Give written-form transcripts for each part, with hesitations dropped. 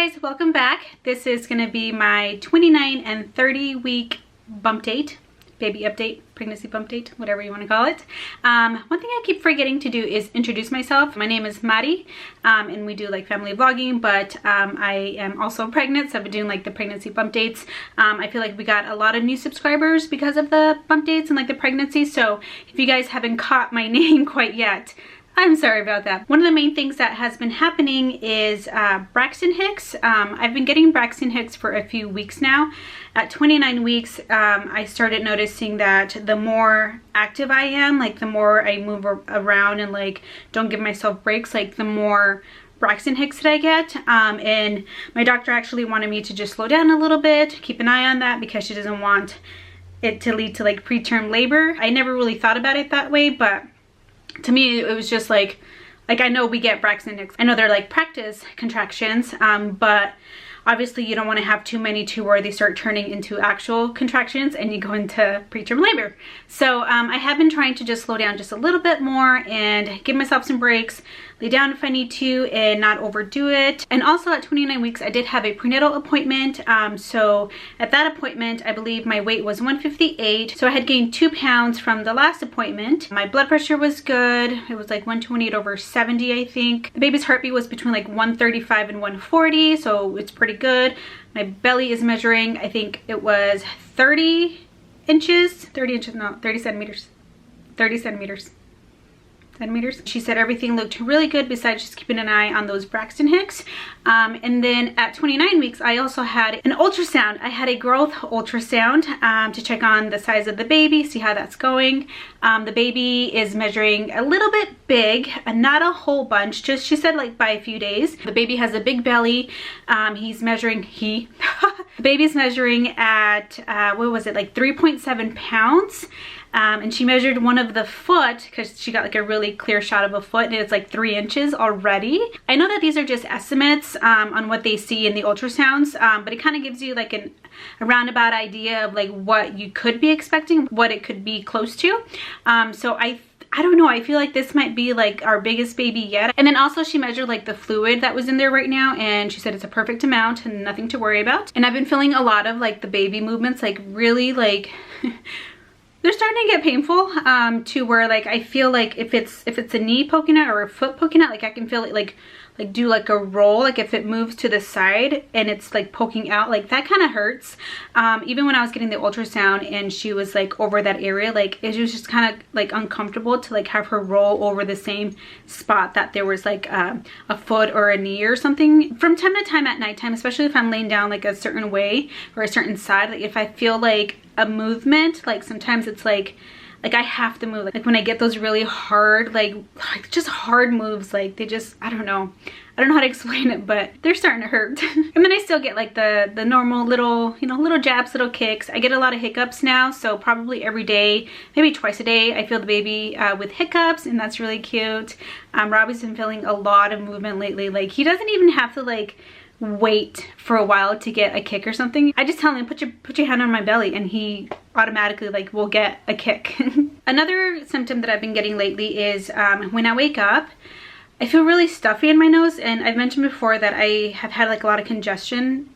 guys, welcome back. This is going to be my 29 and 30 week bump date, baby update, pregnancy bump date, whatever you want to call it. One thing I keep forgetting to do is introduce myself. My name is Mari, and we do like family vlogging, but I am also pregnant, so I've been doing like the pregnancy bump dates. I feel like we got a lot of new subscribers because of the bump dates and like the pregnancy, so if you guys haven't caught my name quite yet, I'm sorry about that. One of the main things that has been happening is Braxton Hicks. I've been getting Braxton Hicks for a few weeks now. At 29 weeks, I started noticing that the more active I am, like the more I move around and like don't give myself breaks, like the more Braxton Hicks that I get. And my doctor actually wanted me to just slow down a little bit, keep an eye on that because she doesn't want it to lead to like preterm labor. I never really thought about it that way, but to me it was just like I know we get Braxton Hicks. I know they're like practice contractions, but obviously you don't want to have too many to where they start turning into actual contractions and you go into preterm labor. So I have been trying to just slow down just a little bit more and give myself some breaks, lay down if I need to and not overdo it. And also at 29 weeks I did have a prenatal appointment. So at that appointment I believe my weight was 158, so I had gained 2 pounds from the last appointment. My blood pressure was good. It was like 128/70, I think. The baby's heartbeat was between like 135 and 140, so it's pretty good. My belly is measuring, I think it was 30 centimeters. She said everything looked really good besides just keeping an eye on those Braxton Hicks. And then at 29 weeks I also had an ultrasound. I had a growth ultrasound to check on the size of the baby, see how that's going. The baby is measuring a little bit big, not a whole bunch, just she said like by a few days. The baby has a big belly. The baby's measuring at what was it, like 3.7 pounds. And she measured one of the foot because she got like a really clear shot of a foot and it's like 3 inches already. I know that these are just estimates on what they see in the ultrasounds, but it kind of gives you like a roundabout idea of like what you could be expecting, what it could be close to. So I don't know, I feel like this might be like our biggest baby yet. And then also she measured like the fluid that was in there right now and she said it's a perfect amount and nothing to worry about. And I've been feeling a lot of like the baby movements, like really like they're starting to get painful, to where like I feel like if it's a knee poking out or a foot poking out, like I can feel it like do like a roll, like if it moves to the side and it's like poking out, like that kind of hurts. Even when I was getting the ultrasound and she was like over that area, like it was just kind of like uncomfortable to like have her roll over the same spot that there was like a foot or a knee or something. From time to time at nighttime, especially if I'm laying down like a certain way or a certain side, like if I feel like a movement, like sometimes it's like I have to move, like when I get those really hard like just hard moves, like they just, I don't know how to explain it, but they're starting to hurt. And then I still get like the normal little, you know, little jabs, little kicks. I get a lot of hiccups now, so probably every day, maybe twice a day, I feel the baby with hiccups, and that's really cute. Robbie's been feeling a lot of movement lately. Like he doesn't even have to like wait for a while to get a kick or something. I just tell him put your hand on my belly and he automatically like will get a kick. Another symptom that I've been getting lately is when I wake up I feel really stuffy in my nose, and I've mentioned before that I have had like a lot of congestion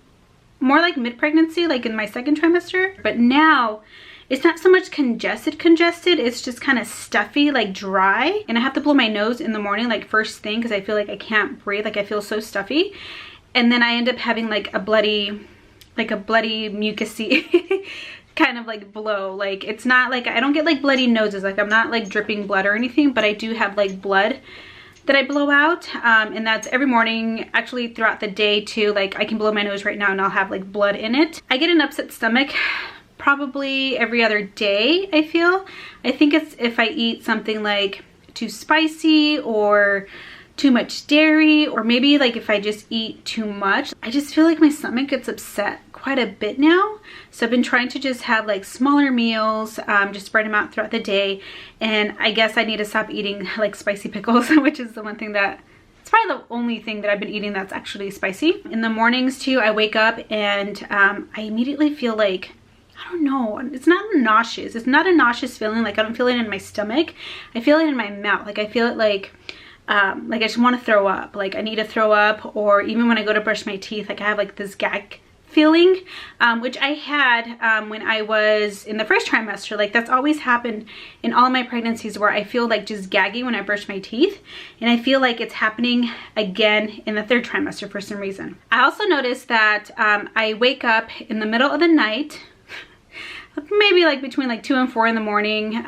more like mid-pregnancy, like in my second trimester, but now it's not so much congested, it's just kind of stuffy, like dry, and I have to blow my nose in the morning like first thing because I feel like I can't breathe, like I feel so stuffy. And then I end up having like a bloody mucusy kind of like blow. Like it's not like, I don't get like bloody noses, like I'm not like dripping blood or anything, but I do have like blood that I blow out, and that's every morning, actually throughout the day too. Like I can blow my nose right now and I'll have like blood in it. I get an upset stomach probably every other day, I feel. I think it's if I eat something like too spicy or too much dairy, or maybe like if I just eat too much. I just feel like my stomach gets upset quite a bit now, so I've been trying to just have like smaller meals, just spread them out throughout the day. And I guess I need to stop eating like spicy pickles, which is the one thing that, it's probably the only thing that I've been eating that's actually spicy. In the mornings too, I wake up and I immediately feel like, I don't know, it's not nauseous. It's not a nauseous feeling, like I don't feel it in my stomach. I feel it in my mouth. Like I feel it like like I just want to throw up, like I need to throw up, or even when I go to brush my teeth, like I have like this gag feeling, which I had when I was in the first trimester. Like that's always happened in all of my pregnancies, where I feel like just gagging when I brush my teeth, and I feel like it's happening again in the third trimester for some reason. I also noticed that I wake up in the middle of the night, maybe like between like 2 and 4 in the morning,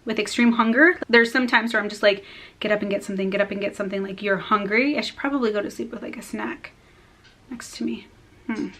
with extreme hunger. There's some times where I'm just like, get up and get something, get up and get something, like you're hungry. I should probably go to sleep with like a snack next to me.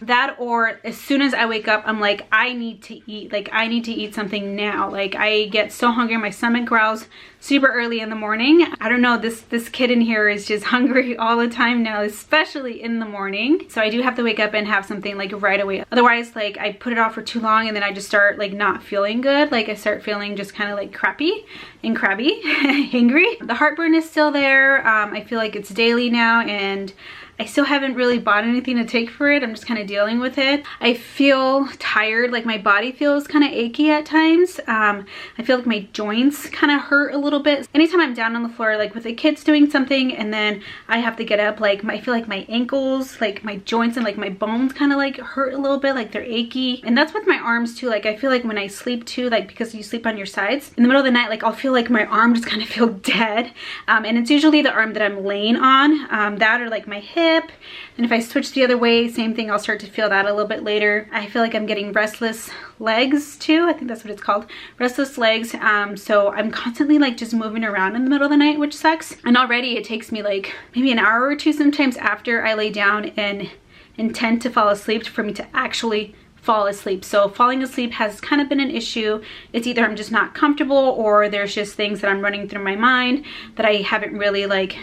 That, or as soon as I wake up, I'm like, I need to eat. Like I need to eat something now. Like I get so hungry, my stomach growls super early in the morning. I don't know, this kid in here is just hungry all the time now, especially in the morning. So I do have to wake up and have something like right away. Otherwise, like I put it off for too long, and then I just start like not feeling good. Like I start feeling just kind of like crappy and crabby, hangry. The heartburn is still there. I feel like it's daily now, and I still haven't really bought anything to take for it. I'm just kind of dealing with it. I feel tired, like my body feels kind of achy at times. I feel like my joints kind of hurt a little bit. Anytime I'm down on the floor, like with the kids doing something, and then I have to get up, like I feel like my ankles, like my joints and like my bones kind of like hurt a little bit, like they're achy. And that's with my arms too. Like I feel like when I sleep too, like because you sleep on your sides, in the middle of the night, like I'll feel like my arm just kind of feel dead. And it's usually the arm that I'm laying on, that or like my hip. And if I switch the other way, same thing, I'll start to feel that a little bit later. I feel like I'm getting restless legs too. I think that's what it's called, restless legs. So I'm constantly like just moving around in the middle of the night, which sucks. And already it takes me like maybe an hour or two sometimes after I lay down and intend to fall asleep for me to actually fall asleep. So falling asleep has kind of been an issue. It's either I'm just not comfortable, or there's just things that I'm running through my mind that I haven't really like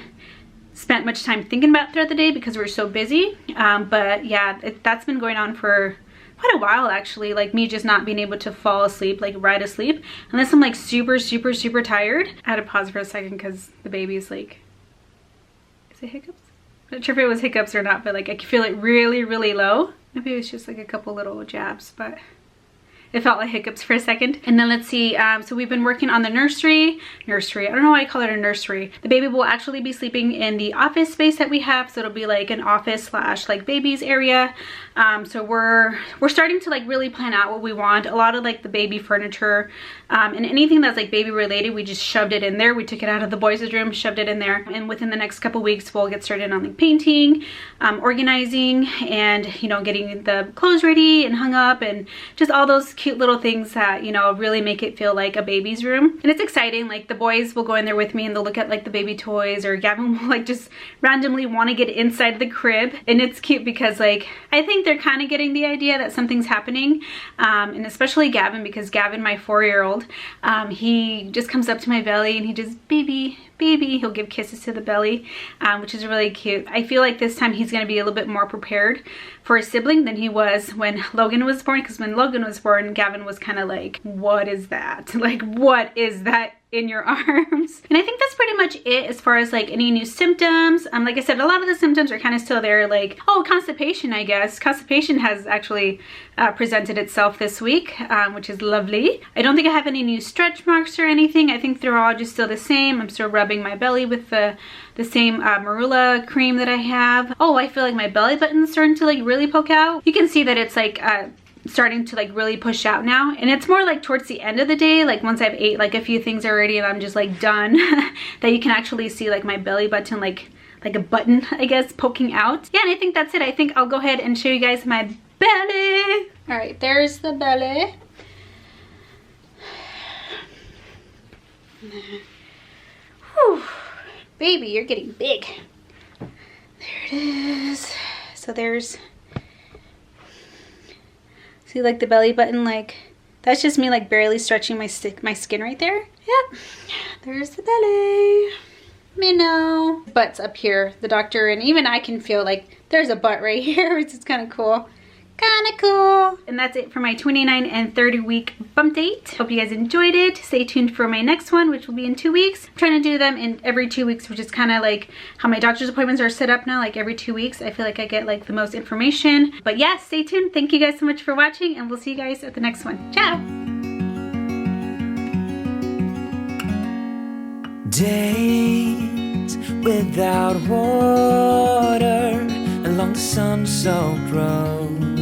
spent much time thinking about throughout the day because we're so busy. But yeah, that's been going on for quite a while actually, like me just not being able to fall asleep, like right asleep, unless I'm like super tired. I had to pause for a second because the baby is like, is it hiccups? I'm not sure if it was hiccups or not, but like I could feel it really low. Maybe it was just like a couple little jabs, but it felt like hiccups for a second. And then let's see, so we've been working on the nursery. I don't know why I call it a nursery. The baby will actually be sleeping in the office space that we have, so it'll be like an office slash like babies area. So we're starting to like really plan out what we want. A lot of like the baby furniture, and anything that's like baby related, we just shoved it in there. We took it out of the boys' room, shoved it in there, and within the next couple weeks we'll get started on like painting, organizing, and you know, getting the clothes ready and hung up, and just all those cute little things that, you know, really make it feel like a baby's room. And it's exciting. Like the boys will go in there with me and they'll look at like the baby toys, or Gavin will like just randomly want to get inside the crib. And it's cute because like I think they're kind of getting the idea that something's happening, and especially Gavin, because Gavin, my 4-year-old, he just comes up to my belly and he just baby, he'll give kisses to the belly, which is really cute. I feel like this time he's going to be a little bit more prepared for a sibling than he was when Logan was born, because when Logan was born, Gavin was kind of like, what is that? Like, what is that in your arms? And I think that's pretty much it as far as like any new symptoms. Like I said, a lot of the symptoms are kind of still there, like, oh, constipation, I guess. Constipation has actually presented itself this week, which is lovely. I don't think I have any new stretch marks or anything. I think they're all just still the same. I'm still rubbing my belly with the same Marula cream that I have. Oh, I feel like my belly button's starting to like really poke out. You can see that it's like starting to like really push out now, and it's more like towards the end of the day, like once I've ate like a few things already and I'm just like done, that you can actually see like my belly button like a button, I guess, poking out. Yeah, and I think that's it. I think I'll go ahead and show you guys my belly. All right, there's the belly. Whew. Baby, you're getting big. There it is. So there's, see like the belly button, like that's just me like barely stretching my skin right there. Yep, there's the belly. Minnow. Butt's up here. The doctor and even I can feel like there's a butt right here, which is kind of cool. And that's it for my 29 and 30 week bump date. Hope you guys enjoyed it. Stay tuned for my next one, which will be in 2 weeks. I'm trying to do them in every 2 weeks, which is kind of like how my doctor's appointments are set up now, like every 2 weeks. I feel like I get like the most information. But yeah, stay tuned. Thank you guys so much for watching, and we'll see you guys at the next one. Ciao! streets without water along the sun-soaked road.